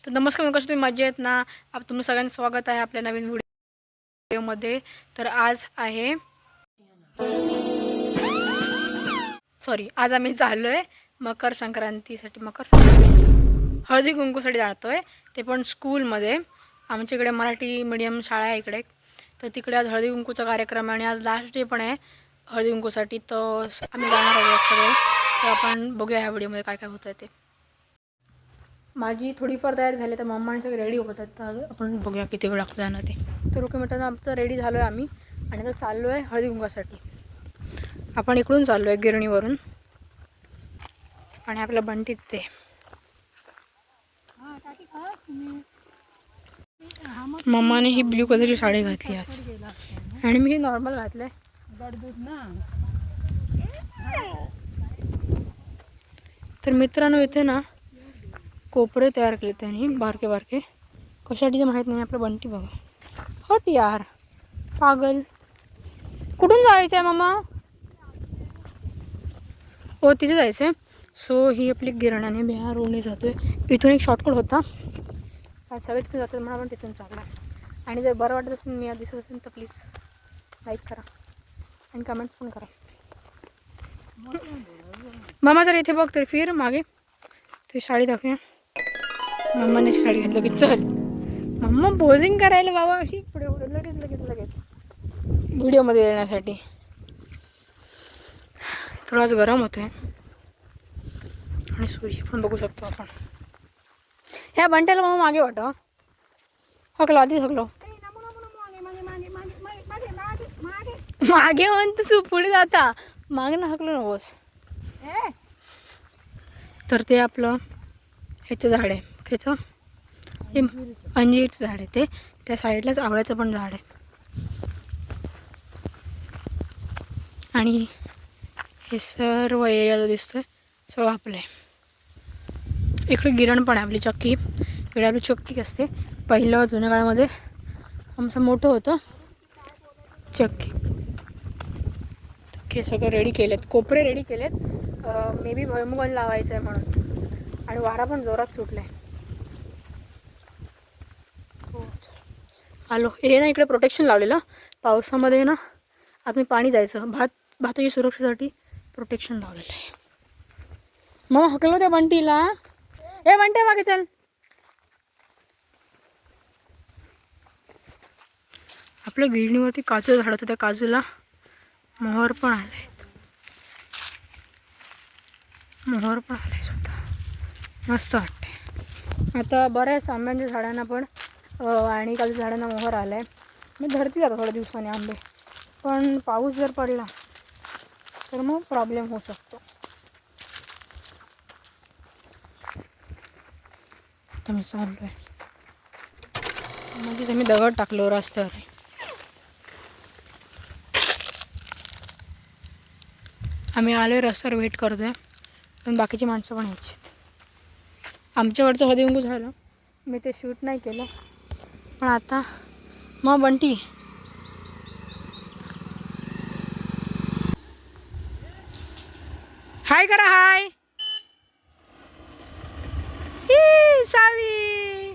तर नमस्कार, मी कशी तुम्ही मजेत ना. तुम्ही सगळ्यांचं स्वागत आहे आपल्या नवीन व्हिडिओमध्ये. तर आज आहे आज आम्ही चाललो आहे मकर संक्रांतीसाठी. हळदी कुंकूसाठी जातोय, ते पण स्कूलमध्ये. आमच्या इकडे मराठी मीडियम शाळा आहे इकडे. तर तिकडे आज हळदी कुंकूचा कार्यक्रम आहे आणि आज लास्ट डे पण आहे हळदी कुंकूसाठी. तर आम्ही जाणार आहोत सगळे. तर आपण बघूया ह्या व्हिडिओमध्ये काय काय होतं ते. माझी थोडीफार तयारी झाली, तर मम्माने सगळे रेडी होत आहेत. तर आपण बघूया किती वेळ लागतो जाणार ते. तर ओके मित्रांनो, आमचं रेडी झालो आहे आम्ही आणि आता चाललो आहे हळदी कुंकवासाठी. आपण इकडून चाललो आहे गिरणीवरून आणि आपलं बंटीच ते. मम्माने ही ब्ल्यू कलरची साडी घातली आज आणि मी ही नॉर्मल घातलं आहे. तर मित्रांनो, इथे ना कोपरे तयार केले त्यांनी बारके बारके. कशासाठी ते माहीत नाही. आपलं बंटी बघा, हट यार पागल. कुठून जायचं आहे मम्मा? हो, तिथे जायचं आहे. सो ही आपली गिरणाने बिहार रोडने जातो आहे. इथून एक शॉर्टकट होता, आज सगळे तिथून जातात म्हणून आपण तिथून चालला. आणि जर बरं वाटत असेल, मी दिसत असेल तर प्लीज लाईक करा आणि कमेंट्स पण करा. मम्मा जर इथे बघ तरी फिर मागे तुझी साडी दाखवूया. मम्माने साडी घातली की चल मम्मा पोझिंग करायला बाबा अशी पुढे पुढे लगेच व्हिडिओमध्ये येण्यासाठी. थोडं आज गरम होते आणि सूर्य पण बघू शकतो आपण. ह्या बंट्याला मग मागे वाट हकलो आधी हकलो मागे म्हणतो तू पुढे जाता मागे ना हकलो नकोस. तर ते आपलं ह्याचं झाड आहे, ह्याचं अंजीरचं झाड आहे ते. त्या साईडलाच आवळ्याचं पण झाड आहे. आणि हे सर्व एरिया जो दिसतोय सगळं आपलं आहे. इकडे गिरण पण आहे आपली चक्की. इकडे आपली चक्की असते. पहिलं जुन्या काळामध्ये आमचं मोठं होतं चक्की. हे सगळं रेडी केलेत, कोपरे रेडी केलेत. मे बी भुईमुग लावायचं आहे म्हणून. आणि वारा पण जोरात सुटला आहे. हो आलो. हे ना इकडे प्रोटेक्शन लावलेलं पावसामध्ये ना आत पाणी जायचं. भाताच्या सुरक्षेसाठी प्रोटेक्शन लावलेलं आहे. मग हकलो त्या बंटीला. ए बंट्या मागे चल. आपल्या गिरणीवरती काजूचं झाड होतं, त्या काजूला मोहर पण आले. मोहर पण आले सुद्धा, मस्त वाटते. आता बऱ्याच आंब्यांच्या झाडांना पण आणि काजू झाडांना मोहर आला आहे. मी धरती जातो थोड्या दिवसांनी आंबे, पण पाऊस जर पडला तर मग प्रॉब्लेम होऊ शकतो. आता मी चाललो आहे म्हणजे मी दगड टाकलो रस्त्यावर. आम्ही आलो रस्त्यावर वेट करतोय, पण बाकीची माणसं पण यायची. आमच्याकडचं हळदी कुंकू झालं, मी ते शूट नाही केलं. पण आता मग बंटी हाय करा. हाय सावी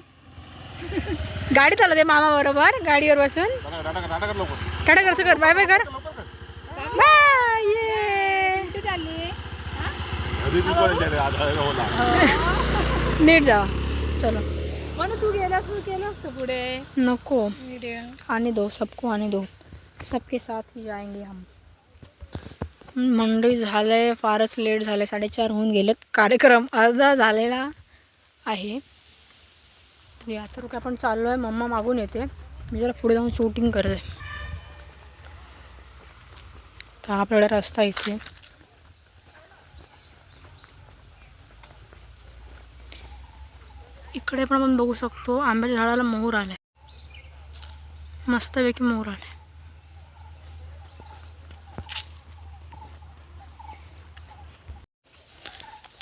गाडी चालवते मामा बरोबर, गाडीवर बसून. टाटा करचं कर, बाय बाय कर. बाय. नीट जा. चलो म्हणून तू गेलास केलं असतं पुढे. नको आने दो सबको, आने दो, सबके साथ ही जाएंगे हम. मंडळी झालंय, फारच लेट झालंय. 4:30 होऊन गेलेत. कार्यक्रम अर्धा झालेला आहे. आता रुक आपण चाललो आहे. मम्मा मागून येते, मी जरा पुढे जाऊन शूटिंग करते. तर आपल्याला रस्ता इथे. इकडे पण आपण बघू शकतो आंब्याच्या झाडाला मोहर आलाय, मस्तपैकी मोहर आलाय.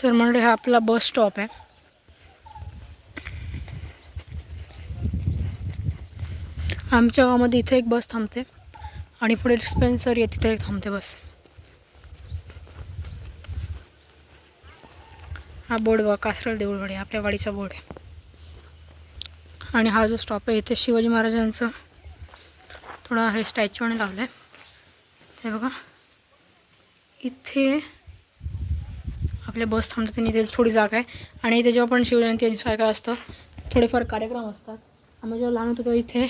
तर म्हणजे हा आपला बस स्टॉप आहे. आमच्या गावामध्ये इथे एक बस थांबते आणि पुढे डिस्पेन्सरी आहे, तिथे एक थांबते बस. हा बोर्ड बघा, कासरळ देऊळवाडी आपल्या वाडीचा बोर्ड आहे. आणि हा जो स्टॉप आहे इथे शिवाजी महाराजांचं थोडा हे स्टॅच्यू आणि लावलं आहे. ते बघा इथे आपल्या बस थांबतात आणि इथे थोडी जागा आहे. आणि इथे जेव्हा पण शिवजयंती सारखं असतं थोडेफार कार्यक्रम असतात. आम्ही जेव्हा लहान होतो इथे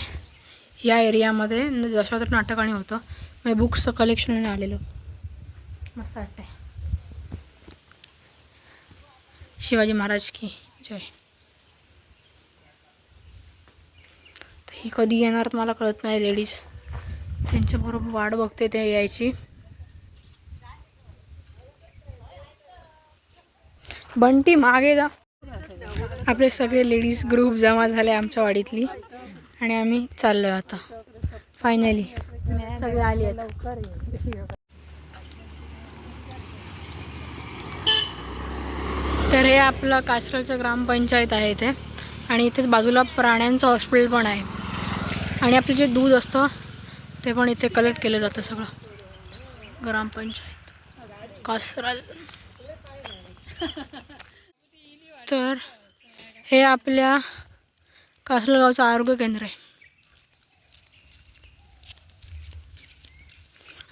या एरियामध्ये दशावतार नाटकाने होतं. म्हणजे बुक्सचं कलेक्शन आलेलं मस्त वाटतंय. शिवाजी महाराज की जय. तर ही कधी येणार तर मला कळत नाही. लेडीज त्यांच्याबरोबर वाट बघते ते यायची. बंटी मागे जा. आपले सगळे लेडीज ग्रुप जमा झाले आमच्या वाडीतली आणि आम्ही चाललो आहे आता. फायनली सगळे आले आहेत. तर हे आपलं कासरलचं ग्रामपंचायत आहे इथे. आणि इथेच बाजूला प्राण्यांचं हॉस्पिटल पण आहे. आणि आपलं जे दूध असतं ते पण इथे कलेक्ट केलं जातं सगळं. ग्रामपंचायत कासरल. तर हे आपल्या कासरल गावचं आरोग्य केंद्र आहे.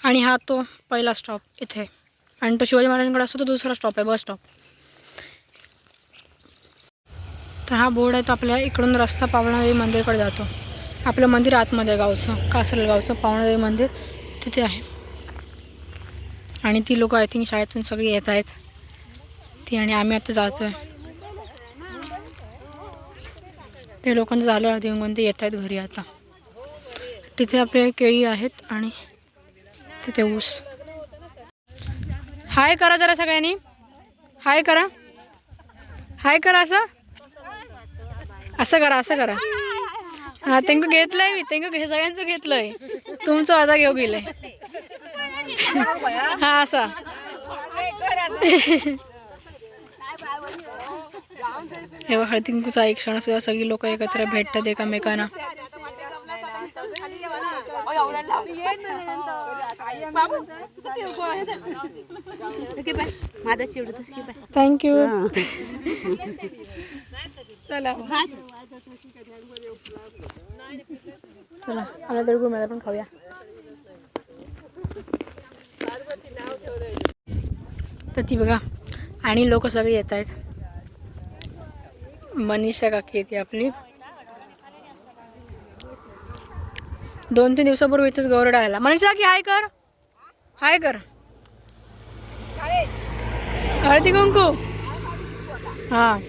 आणि हा तो पहिला स्टॉप इथे. आणि तो शिवाजी महाराजांकडे असतो तो दुसरा स्टॉप आहे बस स्टॉप. तर हा बोर्ड आहे तो आपल्या इकडून रस्ता पावणादेवी मंदिरकडे जातो. आपलं मंदिर आतमध्ये गावचं कासरल गावचं पावणादेवी मंदिर तिथे आहे. आणि ती लोक आय थिंक शाळेतून सगळी येत आहेत ती. आणि आम्ही आता जातो आहे. ते लोकांचं झालं हळदी कुंकू ते येत आहेत घरी आता. तिथे आपले केळी आहेत आणि तिथे ऊस. हाय करा जरा सगळ्यांनी. हाय करा. हाय करा. असं असं करा असं करा. हां त्यांक घेतलंय मी. त्यांक हे सगळ्यांचं घेतलंय. तुमचं आता घेऊ गेलंय. हां असा. हे हळदी कुंकूचा एक क्षण असतो. सगळी लोक एकत्र भेटतात एकमेकांना. थँक्यू. चला चला आता दळगुळ मला पण खाऊया. तर ती बघा आणि लोक सगळी येत आहेत. मनीषा काकी येते आपली. 2-3 दिवसापूर्वी इथेच गौरव आला. मनीषा की हाय कर. हाय कर. हळदी कुंकू. हां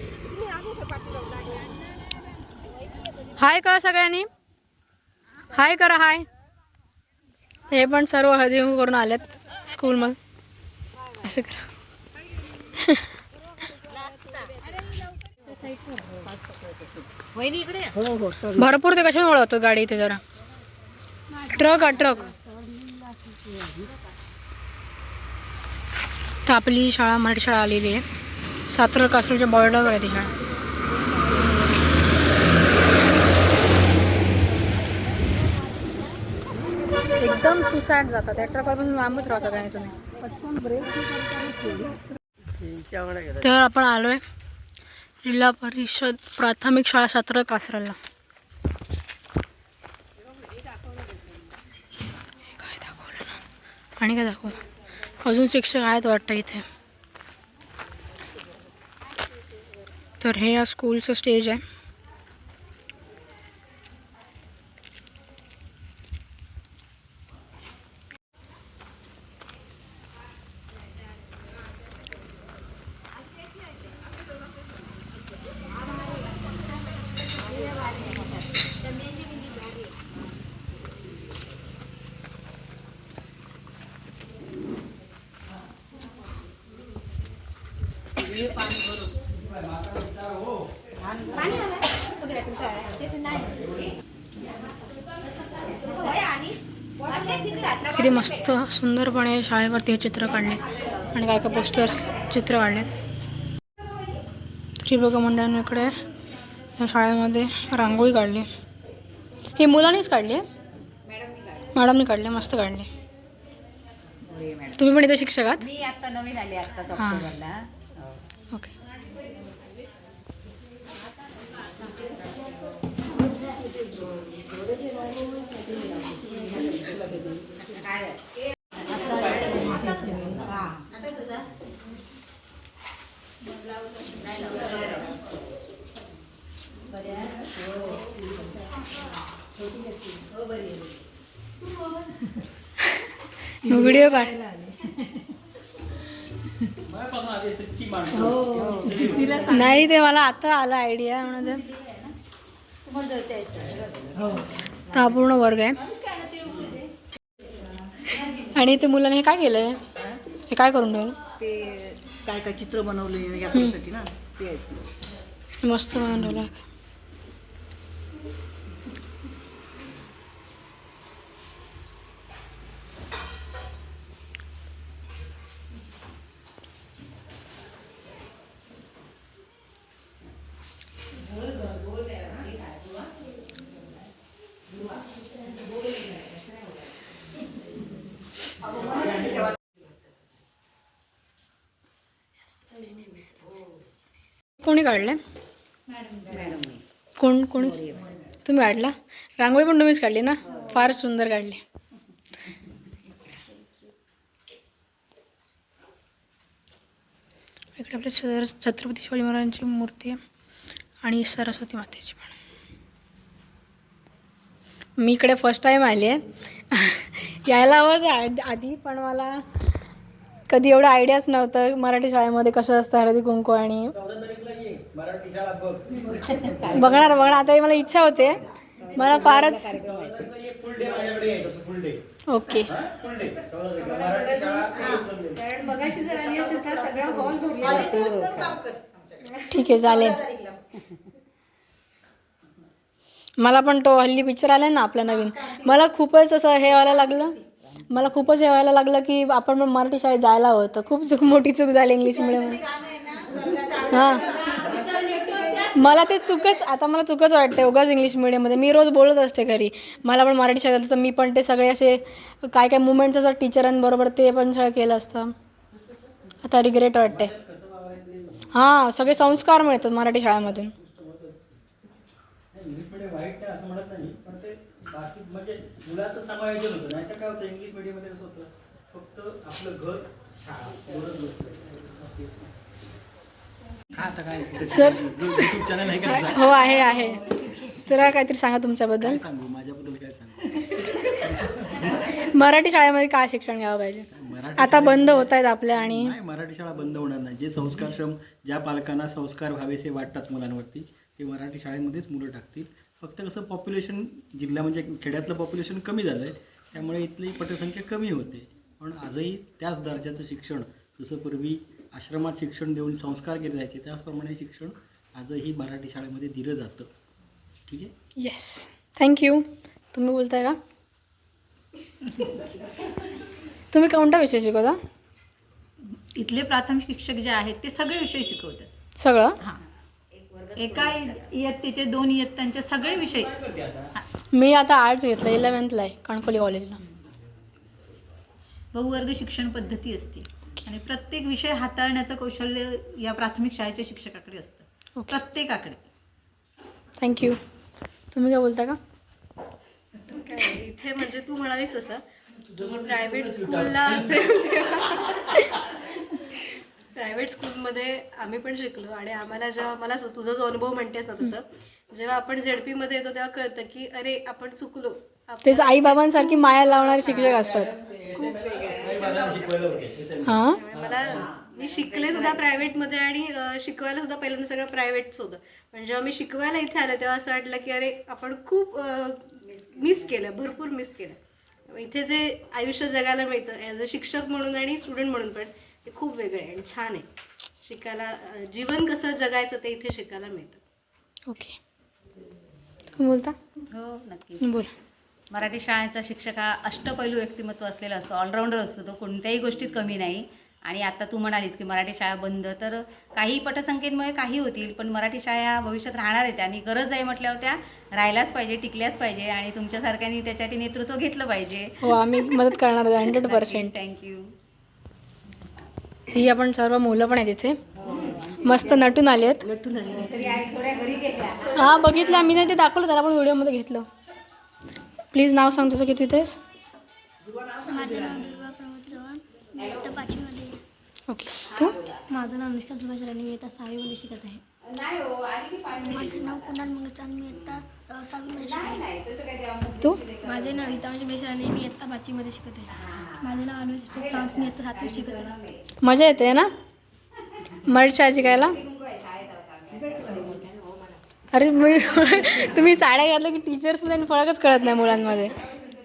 हाय करा सगळ्यांनी. हाय करा. हाय. हे पण सर्व हळदी कुंकू करून आलेत स्कूलमध्ये. असं करा. भरपूर ते कशाने वळवतात गाडी इथे जरा. Truck truck. तर आपली शाळा मराठी शाळा आलेली आहे. सातारा कासरलच्या बॉर्डरवर आहे ती शाळा. एकदम सुसाईड जातात त्या ट्रकवरपासून लांबच राहता काय तुम्ही. तर आपण आलोय जिल्हा परिषद प्राथमिक शाळा सातारा कासरलला. काय दाखवलं ना. आणि काय दाखवलं. अजून शिक्षक आहेत वाटतं इथे. तर हे या स्कूलचं स्टेज आहे. किती मस्त सुंदरपणे शाळेवरती हे चित्र काढले आणि काय काय पोस्टर्स चित्र काढले. तरी बघा मंडळाने इकडे या शाळेमध्ये रांगोळी काढली. ही मुलांनीच काढली आहे. मॅडमनी काढले. मस्त काढले. तुम्ही पण इथे शिक्षक आहात. मी आता नवीन आले आता हां ऑक्टोबरला. ओके. व्हिडिओ काढ. नाही ते मला आता आला आयडिया म्हणून हा पूर्ण वर्ग आहे. आणि ते मुलाने हे काय केलंय, हे काय करून ठेवलं? ते काय काय चित्र बनवले यासाठी ना ते आहेत. मस्त बनवून ठेवलं. कोणी काढलं? कोण तुम्ही काढला? रांगोळी पण तुम्हीच काढली ना? फार सुंदर काढली. इकडे आपल्या छत्रपती शिवाजी महाराजांची मूर्ती आहे आणि सरस्वती मातेची पण. मी इकडे फर्स्ट टाईम आली आहे. यायला हवंच आधी, पण मला कधी एवढं आयडियाच नव्हतं मराठी शाळेमध्ये कसं असतं हळदी कुंकू. आणि बघणार आता मला इच्छा होते. मला फारच ओके. ठीक आहे चालेल. मला पण तो हल्ली पिक्चर आला ना आपला नवीन, मला खूपच असं हे व्हायला लागलं की आपण पण मराठी शाळेत जायला हवं. तर खूप मोठी चूक झाली इंग्लिश मिडियम. हां मला चुकच वाटते उगाच इंग्लिश मिडियममध्ये. मी रोज बोलत असते घरी मला पण मराठी शाळेत तर मी पण ते सगळे असे काय मुवमेंट्स असतात टीचरांबरोबर ते पण सगळं केलं असतं. आता रिग्रेट वाटते. हां सगळे संस्कार मिळतात मराठी शाळेमधून. इंग्लिश मीडियम वाईट नाही असं म्हणत नाही, पण ते बाकी म्हणजे मुलाचं समायोजन होतं. नाही तर काय होतं इंग्लिश मीडियममध्ये कसं होतं फक्त आपलं घर शाळा एवढंच होतं. सर युट्यूब चॅनल आहे का? हो आहे. जरा काहीतरी सांगा तुमच्याबद्दल. सांगू माझ्याबद्दल काय सांगू? मराठी शाळेमध्ये काय शिक्षण घ्यावं पाहिजे? आता बंद होत आहेत आपल्या. आणि नाही मराठी शाळा बंद होणार नाही. जे संस्कारक्षम ज्या पालकांना संस्कार व्हावेसे वाटतात मुलांवरती ते मराठी शाळेमध्येच मुलं टाकतील. फक्त कसं पॉप्युलेशन जिल्हा म्हणजे खेड्यातलं पॉप्युलेशन कमी झालं आहे त्यामुळे इथली पटसंख्या कमी होते. पण आजही त्याच दर्जाचं शिक्षण जसं पूर्वी आश्रमात शिक्षण देऊन संस्कार केले जायचे त्याचप्रमाणे शिक्षण आजही मराठी शाळेमध्ये दिलं जातं. ठीक आहे. Yes thank you. तुम्ही बोलताय का? तुम्ही कोणता विषय शिकवता? इथले प्राथमिक शिक्षक जे आहेत ते सगळे विषय शिकवतात. सगळं? हां एका इयत्तेचे 2 इयत्तांचे सगळे विषय. मी आता आर्ट्स घेतलं 11th आहे कणकोली कॉलेजला. बहुवर्ग शिक्षण पद्धती असते आणि प्रत्येक विषय हाताळण्याचं कौशल्य या प्राथमिक शाळेच्या शिक्षकाकडे असतं. प्रत्येकाकडे. थँक्यू. तुम्ही काय बोलता का? इथे म्हणजे तू म्हणालीस असं की प्रायव्हेट स्कूलला असेल प्रायव्हेट स्कूलमध्ये आम्ही पण शिकलो आणि आम्हाला जेव्हा मला तुझा जो अनुभव म्हणतेस ना तसं जेव्हा आपण झेडपीमध्ये येतो तेव्हा कळतं की अरे आपण चुकलो. तेच आई बाबांसारखी माया लावणारे शिक्षक असतात. हां मी शिकले सुद्धा प्रायव्हेटमध्ये आणि शिकवायला सुद्धा पहिल्यांदा सगळं प्रायव्हेटच होतं. पण जेव्हा मी शिकवायला इथे आले तेव्हा असं वाटलं की अरे आपण खूप मिस केलं, भरपूर मिस केलं. इथे जे आयुष्य जगायला मिळतं ॲज अ शिक्षक म्हणून आणि स्टुडंट म्हणून पण ते खूप वेगळं आहे आणि छान आहे. शिकायला जीवन कसं जगायचं ते इथे शिकायला मिळतं. ओके. तुम्ही बोलता? हो नक्की. बोल. मराठी शाळेचा शिक्षक हा अष्टपैलू व्यक्तिमत्व असलेला असतो. ऑलराऊंडर असतो तो. कोणत्याही गोष्टीत कमी नाही. आणि आता तू म्हणालीस की मराठी शाळा बंद तर काही पटसंख्येमुळे काही होतील पण मराठी शाळा भविष्यात राहणार आहेत आणि गरज आहे म्हटल्यावर त्या राहिल्याच पाहिजे, टिकल्याच पाहिजे आणि तुमच्यासारख्यांनी त्याच्यासाठी नेतृत्व घेतलं पाहिजे. हो आम्ही मदत करणार 100%. थँक्यू. ही आपण सर्व मुलं पण आहेत इथे मस्त नटून आली आहेत. हां बघितलं मी नाही ते दाखवलं तर आपण व्हिडिओमध्ये घेतलं. प्लीज नाव सांग तुझं किती तेच. ओके. तू? माझं नाव अनुष्का सुभाष राणी. मी आता 6वीमध्ये शिकत आहे. माझं नाव कुणाल मंगेशकर, मी इयत्ता 6वीमध्ये शिकते. तू माझे नाव हितांश बेसाने, मी इयत्ता 5वीमध्ये शिकते. माझे नाव अनुज सावंत, मी इयत्ता 7वीत शिकते. मजा येते ना मराठी शाळा शिकायला? अरे मी तुम्ही साड्या घातल्या की टीचर्समध्ये फरकच कळत नाही मुलांमध्ये.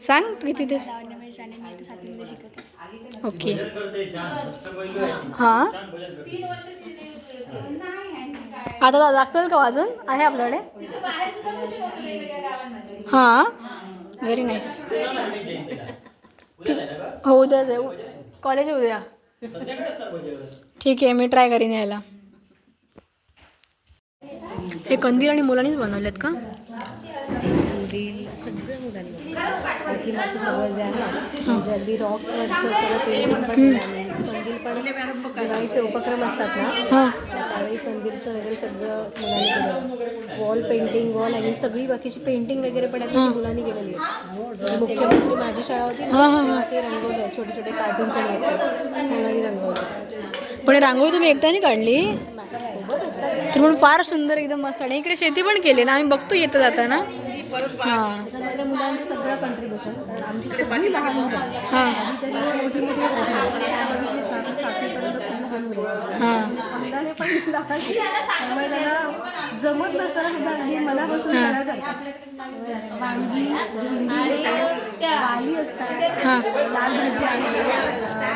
सांग तू किती ते. लावण्यमय शाने, मी इयत्ता 7वीमध्ये शिकते. ओके हां आता दाखवेल का अजून आहे आपल्याकडे? हां व्हेरी नाईस. हो उद्या जाऊ कॉलेज उद्या. ठीक आहे मी ट्राय करीन यायला. हे कंदील आणि मुलांनीच बनवलेत का? कंदील सगळ्या मुलांनी अखिलाचं सगळं जे आहे म्हणजे अगदी रॉकवरचं सगळं पेंटिंग पण कंदील पण दिवाळीचे उपक्रम असतात ना हां त्यावेळी कंदीलचं वगैरे सगळं मुलांनी केलं. वॉल पेंटिंग वॉल हँगिंग सगळी बाकीची पेंटिंग वगैरे पण अगदी मुलांनी केलेली आहे. मुख्यमंत्री माझी शाळा होती ना ते रंगवलं छोटे छोटे कार्टून्स मुलांनी रंगवलं. पण ही रांगोळी तुम्ही एकट्याने काढली तर म्हणून फार सुंदर एकदम मस्त. आणि इकडे शेती पण केली ना आम्ही बघतो येतं जाताना. हां त्याच्यामध्ये मुलांचं सगळं कंट्रीब्युशन कारण आमची सगळी लहान मुलं हां आधी तरी मोठी मोठी बघितली सातवीपर्यंत पूर्ण लहान मुलं हां अंगाने पण लहान त्यामुळे त्यांना जमत नसताना सुद्धा अगदी मनापासून सगळं करतात. वांगी भेंडी वाली असतात हां लाल भाजी आहे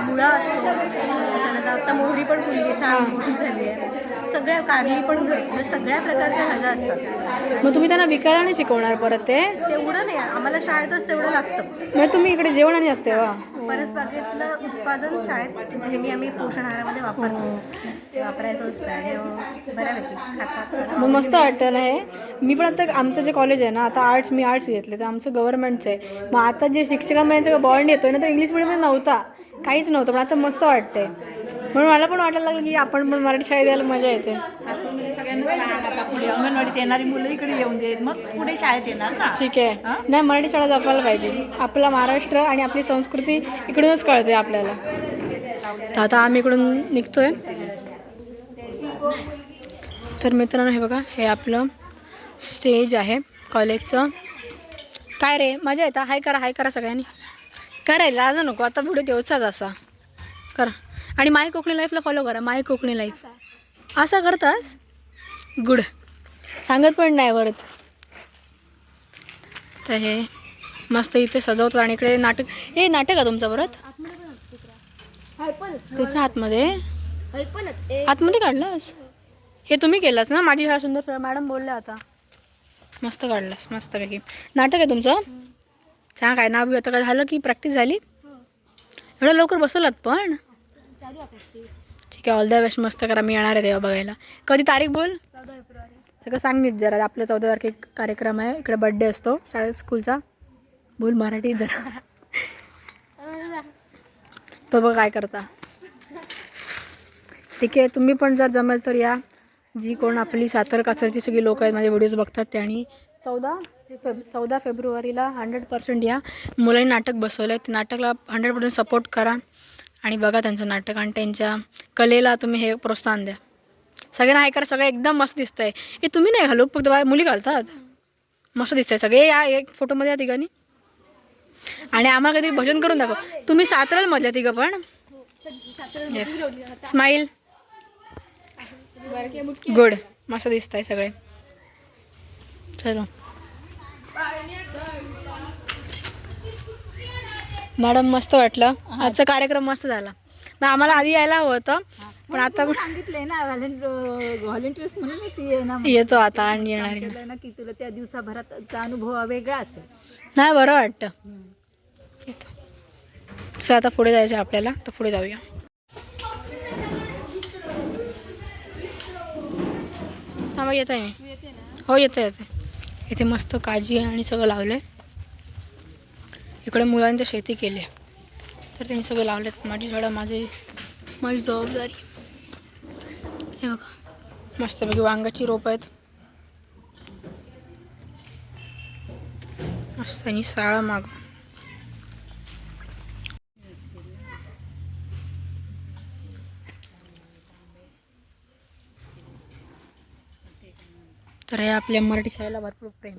मुळा असतो त्याच्यानंतर आता मोहरी पण फुलली छान मोठी झाली आहे. सगळ्या कारली पण म्हणजे सगळ्या प्रकारच्या भाज्या असतात. मग तुम्ही त्यांना विकायला नाही शिकवणार परत ते? तेवढं नाही आम्हाला शाळेतच तेवढं लागतं. मग तुम्ही इकडे जेवण आणि असते वा? परसबागेतलं उत्पादन शाळेत नेहमी आम्ही पोषण आहारामध्ये वापरतो. वापरायचं असतं आणि बऱ्यापैकी खातात. मग मस्त वाटतं ना हे. मी पण आता आमचं जे कॉलेज आहे ना आता आर्ट्स मी आर्ट्स घेतले तर आमचं गव्हर्नमेंटचं आहे. मग आता जे शिक्षकांमध्ये सगळं बॉन्ड येतोय ना तो इंग्लिश मिडियममध्ये नव्हता काहीच नव्हतं पण आता मस्त वाटतंय. म्हणून मला पण वाटायला लागलं की आपण पण मराठी शाळेत यायला मजा येते. असं म्हणजे सगळ्यांना सांग आता पुढे अंगणवाडीत येणारी मुलं इकडे येऊन देत मग पुढे शाळेत येणार ना. ठीक आहे नाही मराठी शाळा जपायला पाहिजे. आपला महाराष्ट्र आणि आपली संस्कृती इकडूनच कळते आपल्याला. तर आता आम्ही इकडून निघतोय. तर मित्रांनो हे बघा हे आपलं स्टेज आहे कॉलेजचं. काय रे मजा येतं. हाय करा सगळ्यांनी. करायला लाजा नको आता पुढे देवचाच असा करा. आणि माय कोकणी लाईफला फॉलो करा. माय कोकणी लाईफ असा करतास गुड सांगत पण नाही परत. तर हे मस्त इथे सजवतात आणि इकडे नाटक. हे नाटक आहे तुमचं परत त्याच्या आतमध्ये आतमध्ये काढलास? हे तुम्ही केलंस ना? माझी शाळा सुंदर सर मॅडम बोलल्या आता मस्त काढलास मस्तपैकी. नाटक आहे तुमचं? सांग काय नाव आता काय झालं की प्रॅक्टिस झाली? एवढं लवकर बसवलात पण? ठीक आहे ऑल द बेस्ट मस्त करा. मी येणार आहे तेव्हा बघायला. कधी तारीख बोल? 14 फेब्रुवारी. सगळं सांग नीट जरा. आपलं 14 तारखेला कार्यक्रम आहे इकडे बड्डे असतो शाळेत स्कूलचा. बोल मराठी जरा. तो बघ काय करता. ठीक आहे तुम्ही पण जर जमेल तर या. जी कोण आपली सातार कासरची सगळी लोक आहेत माझे व्हिडिओज बघतात ते. आणि 14 फेब्रुवारीला 100% या. मुलांनी नाटक बसवलं आहे ते नाटकला 100% सपोर्ट करा आणि बघा त्यांचं नाटक आणि त्यांच्या कलेला तुम्ही हे प्रोत्साहन द्या. सगळ्यांना हाय करा. सगळं एकदम मस्त दिसतं आहे. हे तुम्ही नाही घालू फक्त मुली घालतात. मस्त दिसत आहे सगळे. या एक फोटोमध्ये या तिघांनी. आणि आम्हाला काहीतरी भजन करून दाखव. तुम्ही सातारामधल्या तिघं पण? येस स्माईल गुड मस्त दिसत आहे सगळे. चलो मॅडम मस्त वाटलं आजचा कार्यक्रम मस्त झाला. मग आम्हाला आधी यायला हवं होतं पण आता सांगितलंय ना व्हॉलेंटियर्स म्हणूनच ये ना येतो आता आणि येणार केलंय ना की तुला त्या दिवसाभराचा अनुभव वेगळा असेल. नाही बरं वाटतं. सर आता पुढे जायचं आहे आपल्याला तर पुढे जाऊया. थांबा येत आहे मी. हो येते. इथे मस्त काजी आणि सगळं लावलं आहे. इकडे मुलांनी शेती केली आहे तर त्यांनी सगळं लावलं आहे. माझी झाडं माझी जबाबदारी. हे बघा मस्तपैकी वांगाची रोप आहेत मस्त आणि साळा माग. तर हे आपल्या मराठी शाळेला भरपूर प्रेम.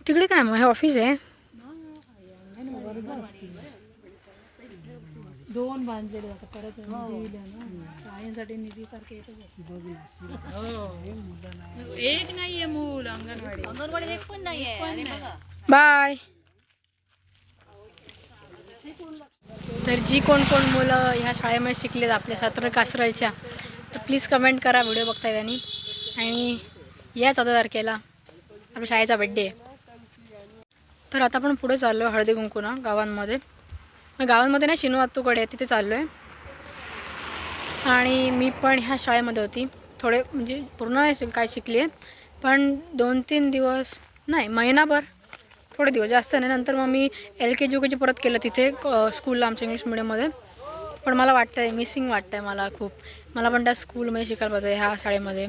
तिकडे काय मग हे ऑफिस आहे? 2 बांधलेले आता परत दिले ना शाळेसाठी निधी सारखे येतच असते. एक नाहीये मूल अंगणवाडी. बाय. तर जी कोण मुलं ह्या शाळेमध्ये शिकलेत आपल्या सातारा कासरलच्या, तर प्लीज कमेंट करा व्हिडिओ बघताय त्यांनी. आणि या 14 तारखेला आपल्या शाळेचा बड्डे आहे. तर आता आपण पुढे चाललो आहे हळदी कुंकूना गावांमध्ये. गावांमध्ये नाही, शिनू-आत्तूकडे तिथे चाललो आहे. आणि मी पण ह्या शाळेमध्ये होती थोडे, म्हणजे पूर्ण नाही काय शिकली आहे, पण 2-3 दिवस नाही, महिनाभर, थोडे दिवस, जास्त नाही. नंतर मग मी LKG UKG परत केलं तिथे स्कूलला आमच्या इंग्लिश मिडियममध्ये. पण मला वाटतं आहे, मिसिंग वाटतं आहे मला खूप. मला पण त्या स्कूलमध्ये शिकायला पाहिजे, ह्या शाळेमध्ये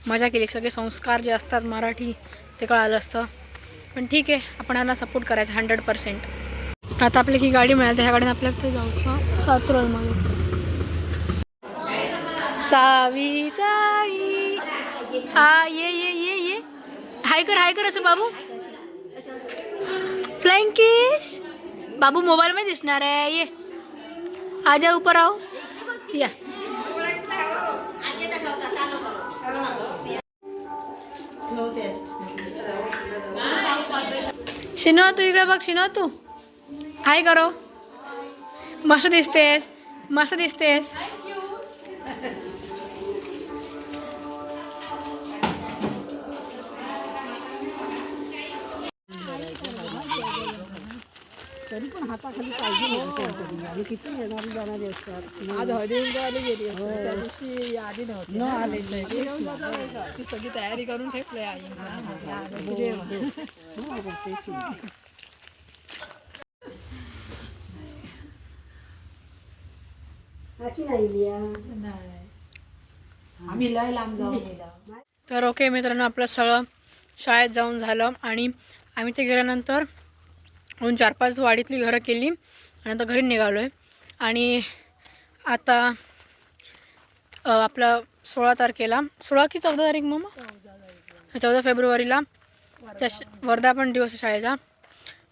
मजा केली. सगळे संस्कार जे असतात मराठी ते कळालं असतं. पण ठीक आहे, आपण यांना सपोर्ट करायचा 100%. आता आपल्याला ही गाडी मिळाली, ह्या गाडीने आपल्याला जाऊचं सातरळमध्ये. सावी सावी ये हाय कर असं बाबू. फ्लाइंग किश बाबू मोबाईल में दिसणार आहे. ये आजा ऊपर आओ. या शिनो तू इकडे बघ. शिनो तू हाय करो. मस्त दिसतेस, मस्त दिसतेस. तरी पण हाताखाली पाहिजे आणि किती येणारी जाणारी असतात. आज हळदीकुंकवाला गेली असते, त्या दिवशी आधी नव्हती ती सगळी तयारी करून ठेवलंय आई. आम्ही लय लांब जाऊन गेला. तर ओके मित्रांनो, आपलं सगळं शाळेत जाऊन झालं. आणि आम्ही ते गेल्यानंतर 4-5 वाडीतली घरं केली आणि आता घरी निघालो आहे. आणि आता आपलं 16 तारखेला, 16 की 14 तारीख मग 14 फेब्रुवारीला त्या वर्धापन दिवस शाळेचा,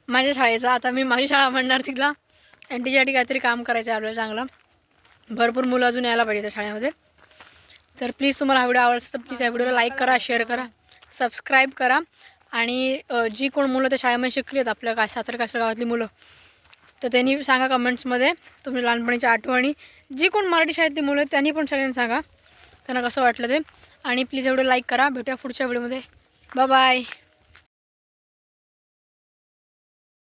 माझ्या शाळेचा. आता मी माझी शाळा म्हणणार तिला, आणि तिच्यासाठी काहीतरी काम करायचं आहे आपल्याला चांगलं. भरपूर मुलं अजून यायला पाहिजे त्या शाळेमध्ये. तर प्लीज तुम्हाला हा व्हिडिओ आवडला तर प्लीज या व्हिडिओला लाईक करा, शेअर करा, सबस्क्राईब करा. आणि जी कोण मुलं त्या शाळेमध्ये शिकली आहेत आपल्या सातारा कासरगाव गावातली मुलं, तर त्यांनी सांगा कमेंट्समध्ये तुम्ही लहानपणीच्या आठवणी. जी कोण मराठी शाळेतली मुलं आहेत त्यांनी पण सगळ्यांनी सांगा त्यांना कसं वाटलं ते. आणि प्लीज व्हिडिओ लाईक करा. भेटूया पुढच्या व्हिडिओमध्ये. बाय.